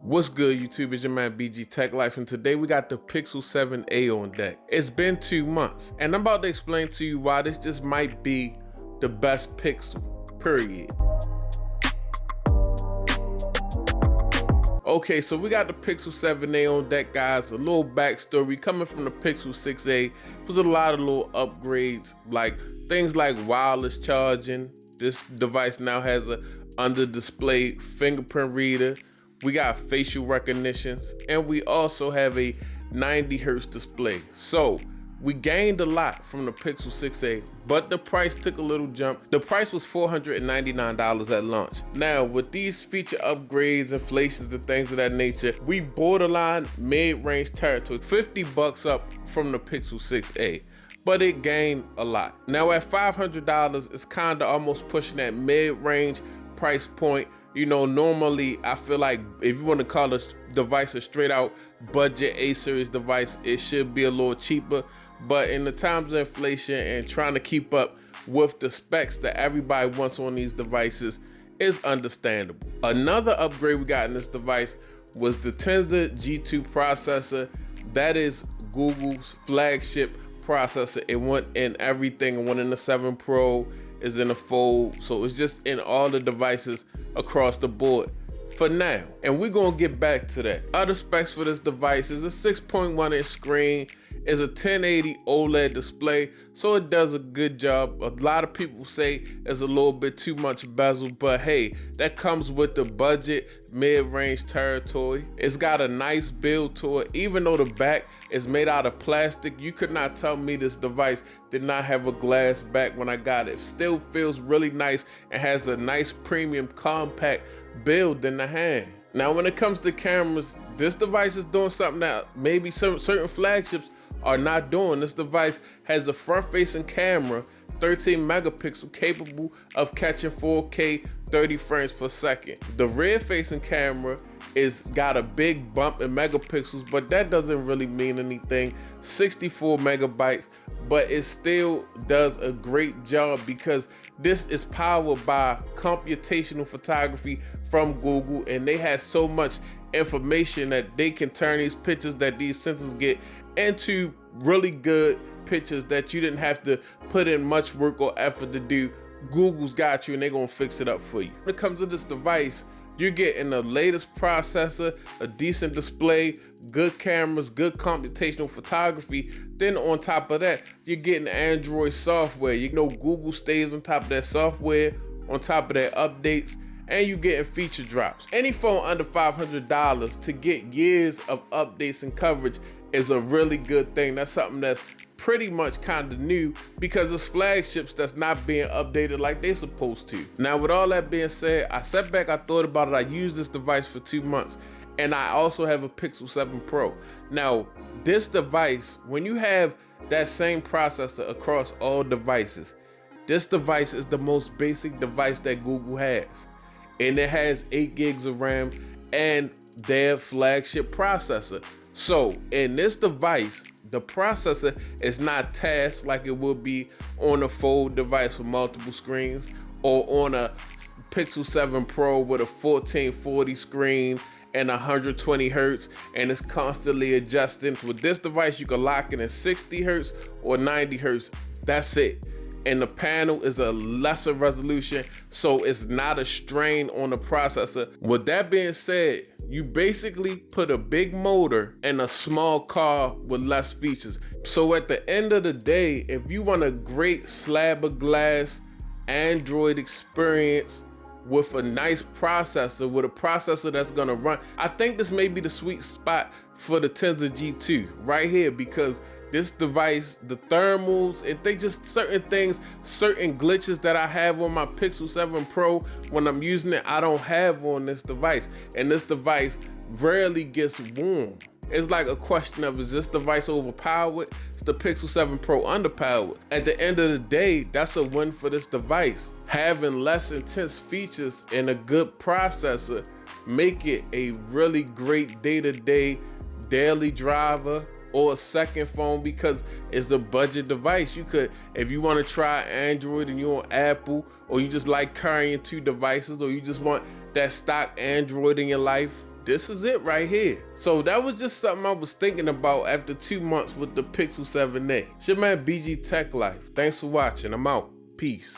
What's good, YouTube? It's your man BG Tech Life, and today we got the Pixel 7a on deck. It's been 2 months, and I'm about to explain to you why this just might be the best Pixel, period. Okay, so we got the Pixel 7a on deck, guys. A little backstory. Coming from the Pixel 6a, was a lot of little upgrades, like things like wireless charging. This device now has a under-display fingerprint reader. We got facial recognitions, and we also have a 90 Hz display. So we gained a lot from the Pixel 6a, but the price took a little jump. The price was $499 at launch. Now, with these feature upgrades, inflations, and things of that nature, we borderline mid-range territory, 50 bucks up from the Pixel 6a. But it gained a lot. Now at $500, it's kind of almost pushing that mid-range price point. You know, normally I feel like if you want to call this device a straight out budget A-series device, it should be a little cheaper. But in the times of inflation and trying to keep up with the specs that everybody wants on these devices is understandable. Another upgrade we got in this device was the Tensor G2 processor. That is Google's flagship processor. It went in everything. It went in the 7 Pro, is in the Fold, so it's just in all the devices across the board for now, and we're gonna get back to that. Other specs for this device is a 6.1-inch screen, is a 1080 OLED display, so it does a good job. A lot of people say it's a little bit too much bezel, but hey, that comes with the budget mid-range territory. It's got a nice build to it. Even though the back is made out of plastic, you could not tell me this device did not have a glass back when I got it. It still feels really nice and has a nice premium compact build in the hand. Now when it comes to cameras, this device is doing something that maybe certain flagships are not doing. This device has a front-facing camera, 13 megapixel, capable of catching 4K 30 frames per second. The rear-facing camera is got a big bump in megapixels, but that doesn't really mean anything. 64 megabytes, but it still does a great job because this is powered by computational photography from Google, and they have so much information that they can turn these pictures that these sensors get into really good pictures that you didn't have to put in much work or effort to do. Google's got you, and they're gonna fix it up for you. When it comes to this device, you're getting the latest processor, a decent display, good cameras, good computational photography. Then on top of that, you're getting Android software. You know, Google stays on top of that software, on top of their updates, and you're getting feature drops. Any phone under $500 to get years of updates and coverage is a really good thing. That's something that's pretty much kind of new because it's flagships that's not being updated like they're supposed to. Now with all that being said, I sat back, I thought about it. I used this device for 2 months, and I also have a Pixel 7 Pro. Now this device, when you have that same processor across all devices, this device is the most basic device that Google has, and it has 8 gigs of RAM and their flagship processor. So in this device, the processor is not tasked like it would be on a Fold device with multiple screens, or on a Pixel 7 Pro with a 1440 screen and 120 Hertz, and it's constantly adjusting. With this device, you can lock it in 60 Hertz or 90 Hertz. That's it. And the panel is a lesser resolution, so it's not a strain on the processor. With that being said, you basically put a big motor in a small car with less features. So at the end of the day, if you want a great slab of glass Android experience with a nice processor, with a processor that's gonna run, I think this may be the sweet spot for the Tensor G2 right here, because this device, the thermals, and they just certain things, certain glitches that I have on my Pixel 7 Pro when I'm using it, I don't have on this device. And this device rarely gets warm. It's like a question of, is this device overpowered? Is the Pixel 7 Pro underpowered? At the end of the day, that's a win for this device. Having less intense features and a good processor make it a really great day-to-day daily driver or a second phone, because it's a budget device. You could, if you want to try Android and you're on Apple, or you just like carrying 2 devices, or you just want that stock Android in your life, this is it right here. So that was just something I was thinking about after 2 months with the Pixel 7a. It's your man BG Tech Life. Thanks for watching. I'm out. Peace.